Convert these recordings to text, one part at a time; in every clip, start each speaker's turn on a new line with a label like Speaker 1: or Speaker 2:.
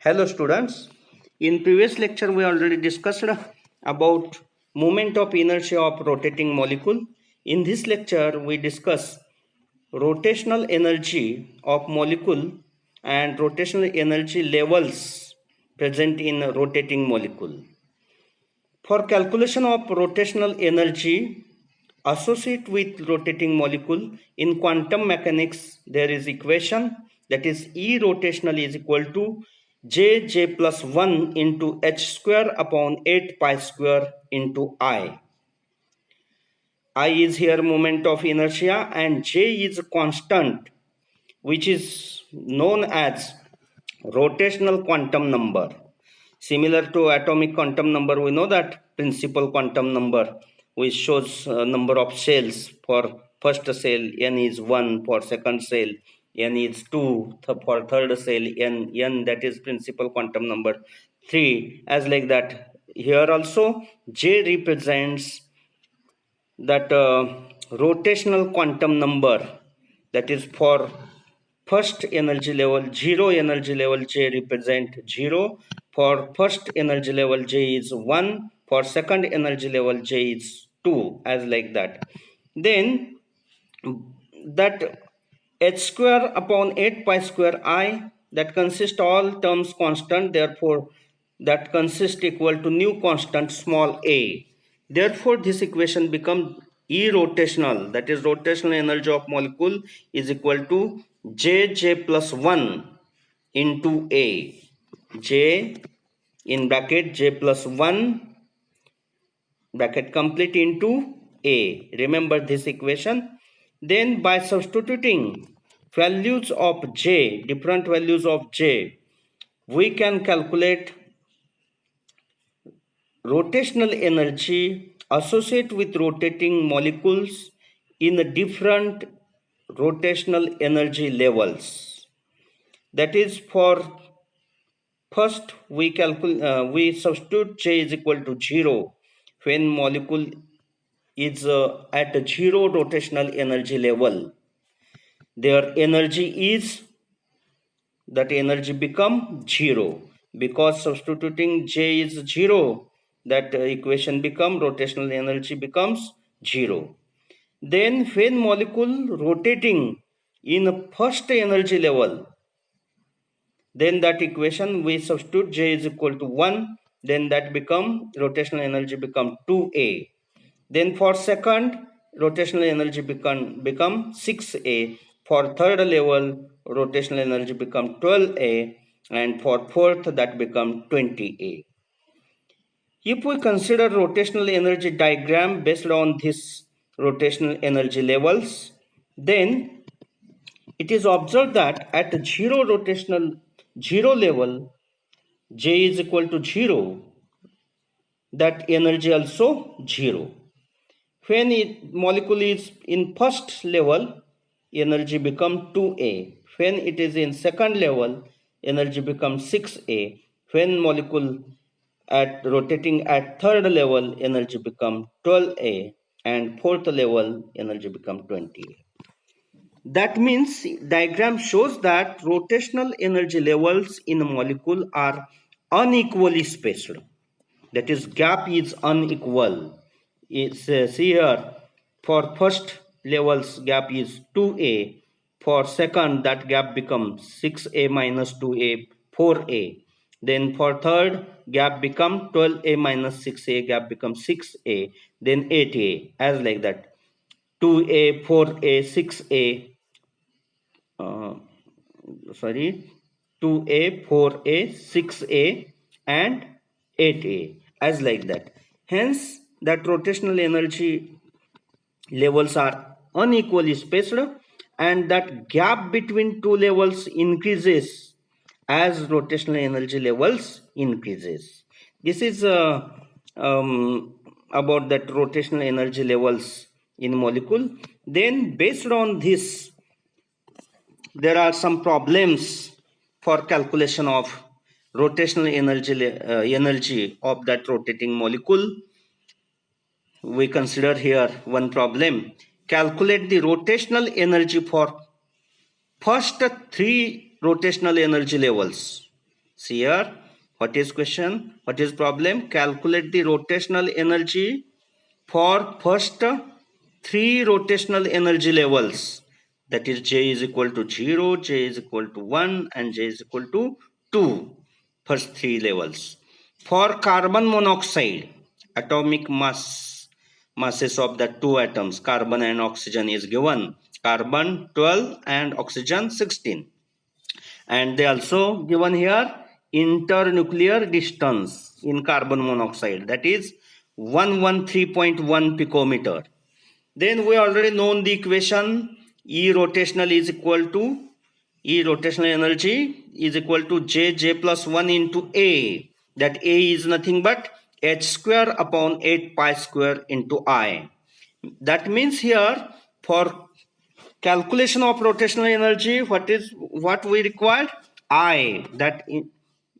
Speaker 1: Hello students, in previous lecture we already discussed about moment of inertia of rotating molecule. In this lecture we discuss rotational energy of molecule and rotational energy levels present in a rotating molecule. For calculation of rotational energy associated with rotating molecule in quantum mechanics, there is equation that is E rotational is equal to j plus 1 into h square upon 8 pi square into I. I is here moment of inertia and j is constant which is known as rotational quantum number. Similar to atomic quantum number, we know that principal quantum number which shows number of cells. For first cell n is 1, for second cell n is 2, for third cell n that is principal quantum number 3, as like that. Here also j represents that rotational quantum number, that is for first energy level 0 energy level j represent 0, for first energy level j is 1, for second energy level j is 2, as like that. Then that h square upon 8 pi square I, that consists all terms constant, therefore that consists equal to new constant small a. Therefore this equation becomes E rotational, that is rotational energy of molecule is equal to j plus 1 into a, j in bracket j plus 1 bracket complete into a. Remember this equation. Then by substituting values of j, different values of j, we can calculate rotational energy associated with rotating molecules in different rotational energy levels. That is, for first we substitute j is equal to 0 when molecule is at 0 rotational energy level. Their energy is, that energy become 0, because substituting j is 0, that equation become rotational energy becomes 0. Then when molecule rotating in first energy level, then that equation we substitute j is equal to 1, then that become rotational energy become 2a. Then for second, rotational energy become 6a. For third level, rotational energy become 12a, and for fourth that become 20a. If we consider rotational energy diagram based on this rotational energy levels, then it is observed that at zero level, j is equal to 0, that energy also 0. When molecule is in first level, energy become 2a. When it is in second level, energy becomes 6a. When molecule at rotating at third level, energy become 12a, and fourth level, energy become 20a. That means diagram shows that rotational energy levels in a molecule are unequally spaced. That is, gap is unequal. It says here for first levels gap is 2a, for second that gap becomes 6a minus 2a 4a, then for third gap become 12a minus 6a, gap becomes 6a, then 8a, as like that. 2a 4a 6a, uh, sorry, 2a 4a 6a and 8a, as like that. Hence that rotational energy levels are unequally spaced, and that gap between two levels increases as rotational energy levels increases. This is about that rotational energy levels in molecule. Then based on this, there are some problems for calculation of rotational energy of that rotating molecule. We consider here one problem. Calculate the rotational energy for first three rotational energy levels. See here, what is question? What is problem? Calculate the rotational energy for first three rotational energy levels. That is J is equal to 0, J is equal to 1 and J is equal to 2. First three levels. For carbon monoxide, atomic masses of the two atoms, carbon and oxygen, is given. Carbon 12 and oxygen 16. And they also given here internuclear distance in carbon monoxide, that is 113.1 picometer. Then we already known the equation. E rotational is equal to E rotational energy is equal to J plus 1 into A. That A is nothing but h square upon 8 pi square into I. That means here for calculation of rotational energy, what we required? I, that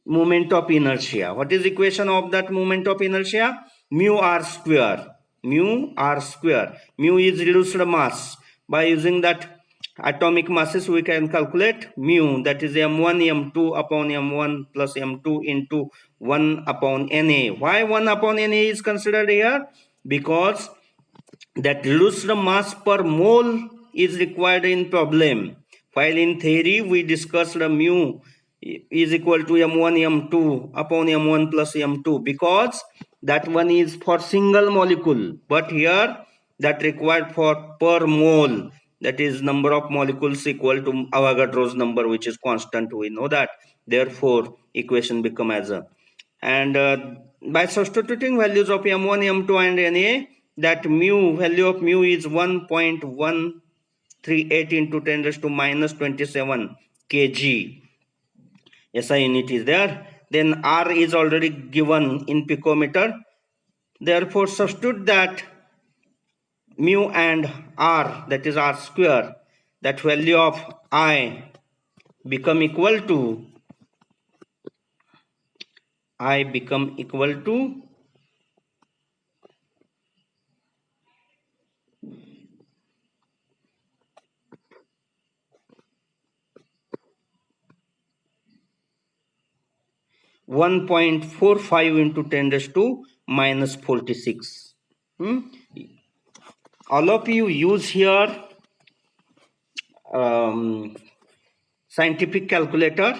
Speaker 1: moment of inertia. What is equation of that moment of inertia? Mu r square. Mu r square. Mu is reduced mass. By using that atomic masses, we can calculate mu, that is m1 m2 upon m1 plus m2 into 1 upon Na. Why 1 upon Na is considered here? Because that reduced mass per mole is required in problem, while in theory we discussed mu is equal to m1 m2 upon m1 plus m2, because that one is for single molecule, but here that required for per mole, that is number of molecules equal to Avogadro's number, which is constant, we know that. Therefore equation become as a, and by substituting values of m1 m2 and Na, that mu value of mu is 1.138 into 10 raised to minus 27 kg. SI unit is there. Then R is already given in picometer. Therefore substitute that mu and R, that is R square, that value of I become equal to 1.45 into 10 raised to minus 46. All of you use here scientific calculator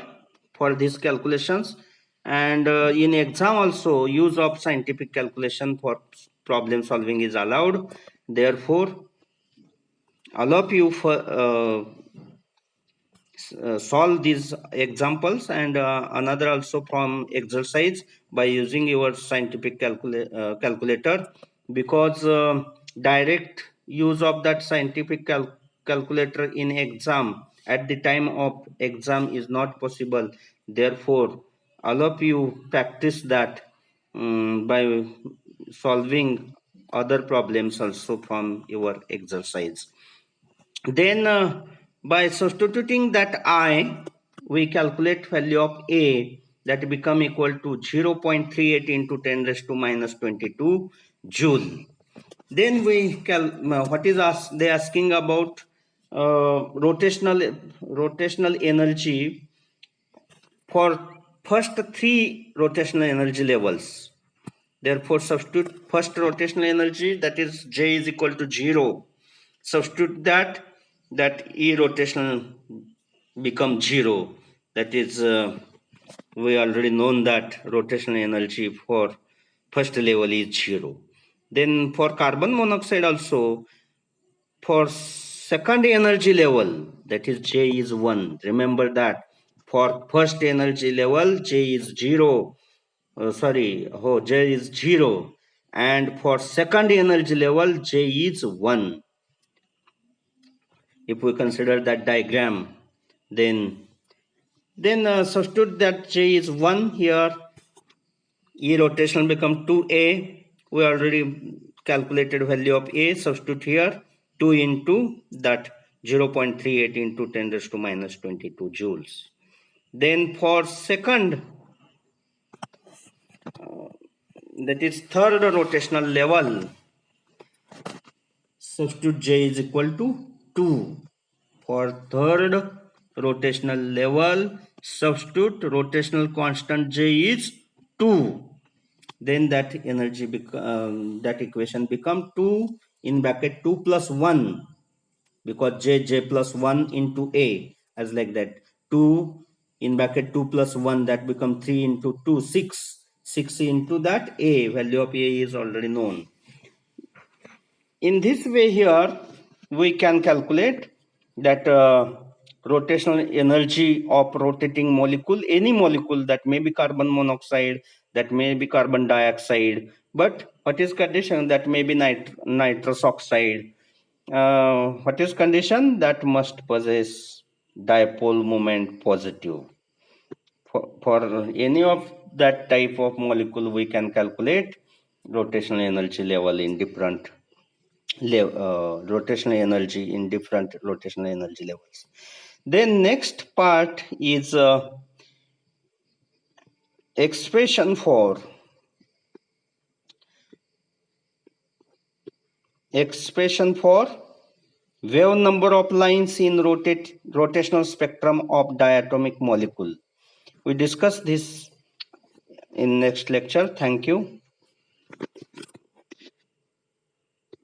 Speaker 1: for these calculations, and in exam also use of scientific calculation for problem solving is allowed. Therefore all of you solve these examples and another also from exercise by using your scientific calculator, because direct use of that scientific calculator in exam at the time of exam is not possible. Therefore all of you practice that by solving other problems also from your exercise. Then by substituting that I, we calculate value of A, that become equal to 0.38 into 10 raised to minus 22 joule. Then we what is they asking about rotational energy for first three rotational energy levels. Therefore substitute first rotational energy, that is J is equal to 0. Substitute that E rotational become 0. That is we already known that rotational energy for first level is 0. Then for carbon monoxide also, for second energy level, that is J is 1. Remember that for first energy level J is 0. J is 0, and for second energy level J is 1. If we consider that diagram, then substitute that J is 1 here, E rotational become 2A. We already calculated value of A, substitute here 2 into that 0.38 into 10 raised to minus 22 joules. Then for second, that is third rotational level, substitute J is equal to 2. For third rotational level, substitute rotational constant J is 2. Then that energy that equation become 2 in bracket 2 plus 1, because J plus 1 into A, as like that. 2 in bracket 2 plus 1, that become 3 into 2, 6. 6 into that A, value of A is already known. In this way here, we can calculate that rotational energy of rotating molecule, any molecule, that may be carbon monoxide, that may be carbon dioxide, but what is condition? That may be nitrous oxide. What is condition? That must possess dipole moment positive. For any of that type of molecule, we can calculate rotational energy level in different rotational energy in different rotational energy levels. Then next part is expression for wave number of lines in rotational spectrum of diatomic molecule. We discuss this in next lecture. Thank you.